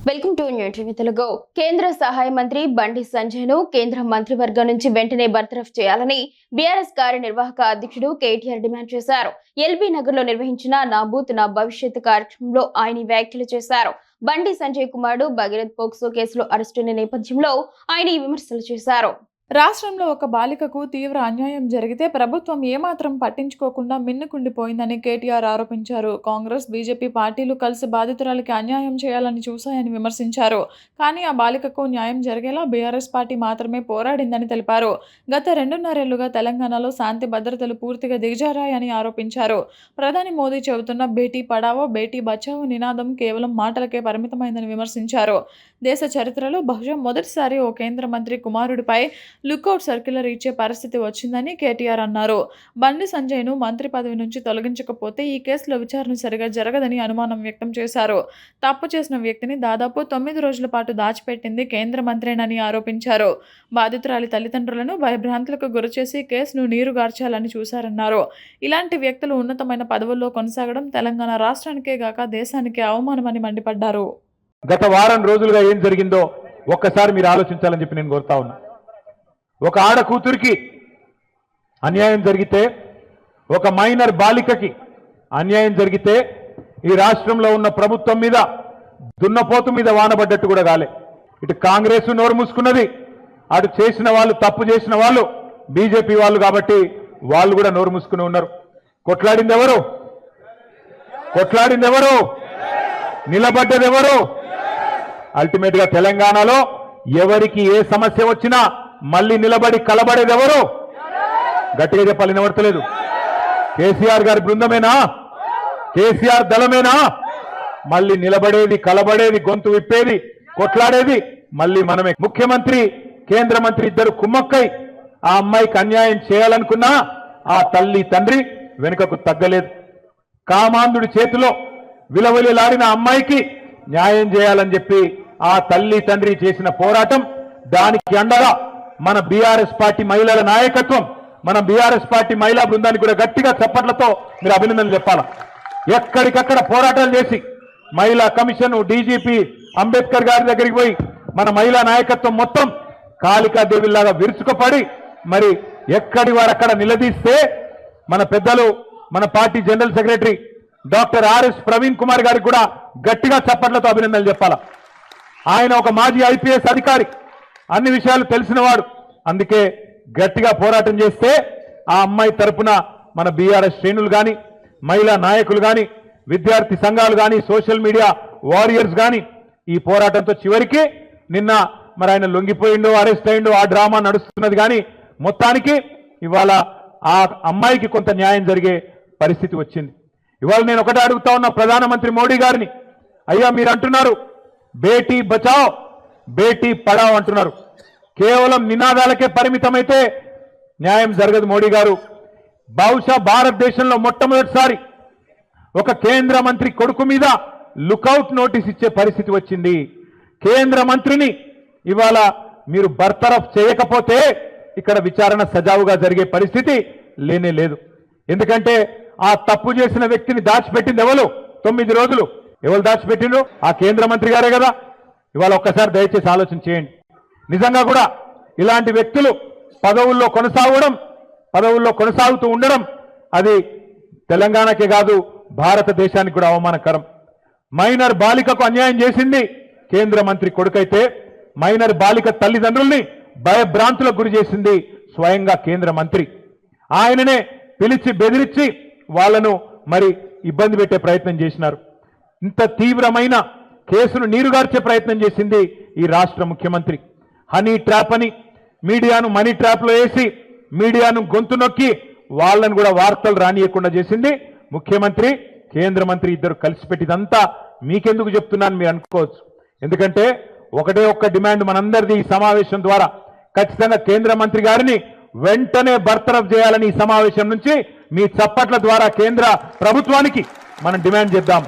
Welcome to new TV Telugu. కేంద్ర సహాయ మంత్రి బండి సంజయ్ ను కేంద్ర మంత్రివర్గం నుంచి వెంటనే బర్తరఫ్ చేయాలని బీఆర్ఎస్ కార్యనిర్వాహక అధ్యక్షుడు కేటీఆర్ డిమాండ్ చేశారు. ఎల్బీ నగర్ లో నిర్వహించిన నా బూత్ నా భవిష్యత్ కార్యక్రమంలో ఆయన వ్యాఖ్యలు చేశారు. బండి సంజయ్ కుమారుడు భగీరథ్ పోక్సో కేసులో అరెస్టైన నేపథ్యంలో ఆయన ఈ విమర్శలు చేశారు. రాష్ట్రంలో ఒక బాలికకు తీవ్ర అన్యాయం జరిగితే ప్రభుత్వం ఏమాత్రం పట్టించుకోకుండా మిన్నుకుండిపోయిందని కేటీఆర్ ఆరోపించారు. కాంగ్రెస్, బీజేపీ పార్టీలు కలిసి బాధితురాలికి అన్యాయం చేయాలని చూశాయని విమర్శించారు. కానీ ఆ బాలికకు న్యాయం జరిగేలా బీఆర్ఎస్ పార్టీ మాత్రమే పోరాడిందని తెలిపారు. గత 2.5 ఏళ్లుగా తెలంగాణలో శాంతి భద్రతలు పూర్తిగా దిగజారాయని ఆరోపించారు. ప్రధాని మోదీ చెబుతున్న బేటీ పడావో బేటీ బచావో నినాదం కేవలం మాటలకే పరిమితమైందని విమర్శించారు. దేశ చరిత్రలో బహుశా మొదటిసారి ఓ కేంద్ర మంత్రి కుమారుడిపై లుకౌట్ సర్క్యులర్ ఇచ్చే పరిస్థితి వచ్చిందని కేటీఆర్ అన్నారు. బండి సంజయ్ను మంత్రి పదవి నుంచి తొలగించకపోతే ఈ కేసులో విచారణ సరిగా జరగదని అనుమానం వ్యక్తం చేశారు. తప్పు చేసిన వ్యక్తిని దాదాపు 9 రోజుల పాటు దాచిపెట్టింది కేంద్ర మంత్రేనని ఆరోపించారు. బాధితురాలి తల్లిదండ్రులను భయభ్రాంతులకు గురిచేసి కేసును నీరుగార్చాలని చూశారన్నారు. ఇలాంటి వ్యక్తులు ఉన్నతమైన పదవుల్లో కొనసాగడం తెలంగాణ రాష్ట్రానికే గాక దేశానికే అవమానమని మండిపడ్డారు. గత వారం రోజులుగా ఏం జరిగిందో ఒక్కసారి మీరు ఆలోచించాలని చెప్పి నేను కోరుతా ఉన్నా. ఒక ఆడ కూతురికి అన్యాయం జరిగితే, ఒక మైనర్ బాలికకి అన్యాయం జరిగితే ఈ రాష్ట్రంలో ఉన్న ప్రభుత్వం మీద దున్నపోతు మీద వానబడ్డట్టు కూడా కాలే. ఇటు కాంగ్రెస్ నోరు మూసుకున్నది, అటు చేసిన వాళ్ళు, తప్పు చేసిన వాళ్ళు బీజేపీ వాళ్ళు కాబట్టి వాళ్ళు కూడా నోరు మూసుకుని ఉన్నారు. కొట్లాడింది ఎవరు? నిలబడ్డది ఎవరు? అల్టిమేట్ గా తెలంగాణలో ఎవరికి ఏ సమస్య వచ్చినా మళ్ళీ నిలబడి కలబడేది ఎవరు? గట్టిగా చెప్పాలి, వినబడతలేదు. కేసీఆర్ గారి బృందమేనా? కేసీఆర్ దళమేనా? మళ్ళీ నిలబడేది, కలబడేది, గొంతు విప్పేది, కొట్లాడేది మళ్ళీ మనమే. ముఖ్యమంత్రి, కేంద్ర మంత్రి ఇద్దరు కుమ్మక్కై ఆ అమ్మాయికి అన్యాయం చేయాలనుకున్నా ఆ తల్లి తండ్రి వెనుకకు తగ్గలేదు. కామాంధుడి చేతిలో విలవిలలాడిన అమ్మాయికి న్యాయం చేయాలని చెప్పి ఆ తల్లి తండ్రి చేసిన పోరాటం, దానికి అండగా మన బీఆర్ఎస్ పార్టీ మహిళల నాయకత్వం, మన బీఆర్ఎస్ పార్టీ మహిళా బృందానికి కూడా గట్టిగా చప్పట్లతో మీరు అభినందనలు చెప్పాలా. ఎక్కడికక్కడ పోరాటాలు చేసి మహిళా కమిషన్, డీజీపీ అంబేద్కర్ గారి దగ్గరికి పోయి మన మహిళా నాయకత్వం మొత్తం కాళికాదేవిలాగా విరుచుకుపడి మరి ఎక్కడి వారక్కడ నిలదీస్తే మన పెద్దలు, మన party general secretary doctor RS Praveen Kumar గారికి కూడా గట్టిగా చప్పట్లతో అభినందనలు చెప్పాలా. ఆయన ఒక మాజీ ఐపీఎస్ అధికారి, అన్ని విషయాలు తెలిసినవాడు. అందుకే గట్టిగా పోరాటం చేస్తే ఆ అమ్మాయి తరపున మన బీఆర్ఎస్ శ్రేణులు కానీ, మహిళా నాయకులు కానీ, విద్యార్థి సంఘాలు కానీ, సోషల్ మీడియా వారియర్స్ కానీ ఈ పోరాటంతో చివరికి నిన్న మరి ఆయన లొంగిపోయిండో, అరెస్ట్ అయిండో, ఆ డ్రామా నడుస్తున్నది. కానీ మొత్తానికి ఇవాళ ఆ అమ్మాయికి కొంత న్యాయం జరిగే పరిస్థితి వచ్చింది. ఇవాళ నేను ఒకటే అడుగుతా ఉన్నా ప్రధానమంత్రి మోడీ గారిని, అయ్యా మీరు అంటున్నారు బేటీ బచావ్ బేటీ పడావ్ అంటున్నారు. కేవలం నినాదాలకే పరిమితమైతే న్యాయం జరగదు. మోడీ గారు బహుశా భారతదేశంలో మొట్టమొదటిసారి ఒక కేంద్ర మంత్రి కొడుకు మీద లుకౌట్ నోటీస్ ఇచ్చే పరిస్థితి వచ్చింది. కేంద్ర మంత్రిని ఇవాళ మీరు బర్తరఫ్ చేయకపోతే ఇక్కడ విచారణ సజావుగా జరిగే పరిస్థితి లేనే లేదు. ఎందుకంటే ఆ తప్పు చేసిన వ్యక్తిని దాచిపెట్టింది ఎవరు? 9 రోజులు ఎవరు దాచిపెట్టిండ్రు? ఆ కేంద్ర మంత్రి గారే కదా. ఇవాళ ఒక్కసారి దయచేసి ఆలోచన చేయండి. నిజంగా కూడా ఇలాంటి వ్యక్తులు పదవుల్లో కొనసాగుతూ ఉండడం అది తెలంగాణకే కాదు భారతదేశానికి కూడా అవమానకరం. మైనర్ బాలికకు అన్యాయం చేసింది కేంద్ర మంత్రి కొడుకైతే, మైనర్ బాలిక తల్లిదండ్రుల్ని భయభ్రాంతులకు గురి చేసింది స్వయంగా కేంద్ర మంత్రి. ఆయననే పిలిచి బెదిరించి వాళ్లను మరి ఇబ్బంది పెట్టే ప్రయత్నం చేసినారు. ఇంత తీవ్రమైన కేసును నీరుగార్చే ప్రయత్నం చేసింది ఈ రాష్ట్ర ముఖ్యమంత్రి. హనీ ట్రాప్ అని మీడియాను మనీ ట్రాప్లో వేసి మీడియాను గొంతు నొక్కి వాళ్ళను కూడా వార్తలు రానియకుండా చేసింది ముఖ్యమంత్రి, కేంద్ర మంత్రి ఇద్దరు కలిసి పెట్టిదంతా మీకెందుకు చెప్తున్నాను మీరు అనుకోవచ్చు. ఎందుకంటే ఒకటే ఒక్క డిమాండ్ మనందరిది ఈ సమావేశం ద్వారా, ఖచ్చితంగా కేంద్ర మంత్రి గారిని వెంటనే బర్తరఫ్ చేయాలని ఈ సమావేశం నుంచి మీ చప్పట్ల ద్వారా కేంద్ర ప్రభుత్వానికి మనం డిమాండ్ చేద్దాం.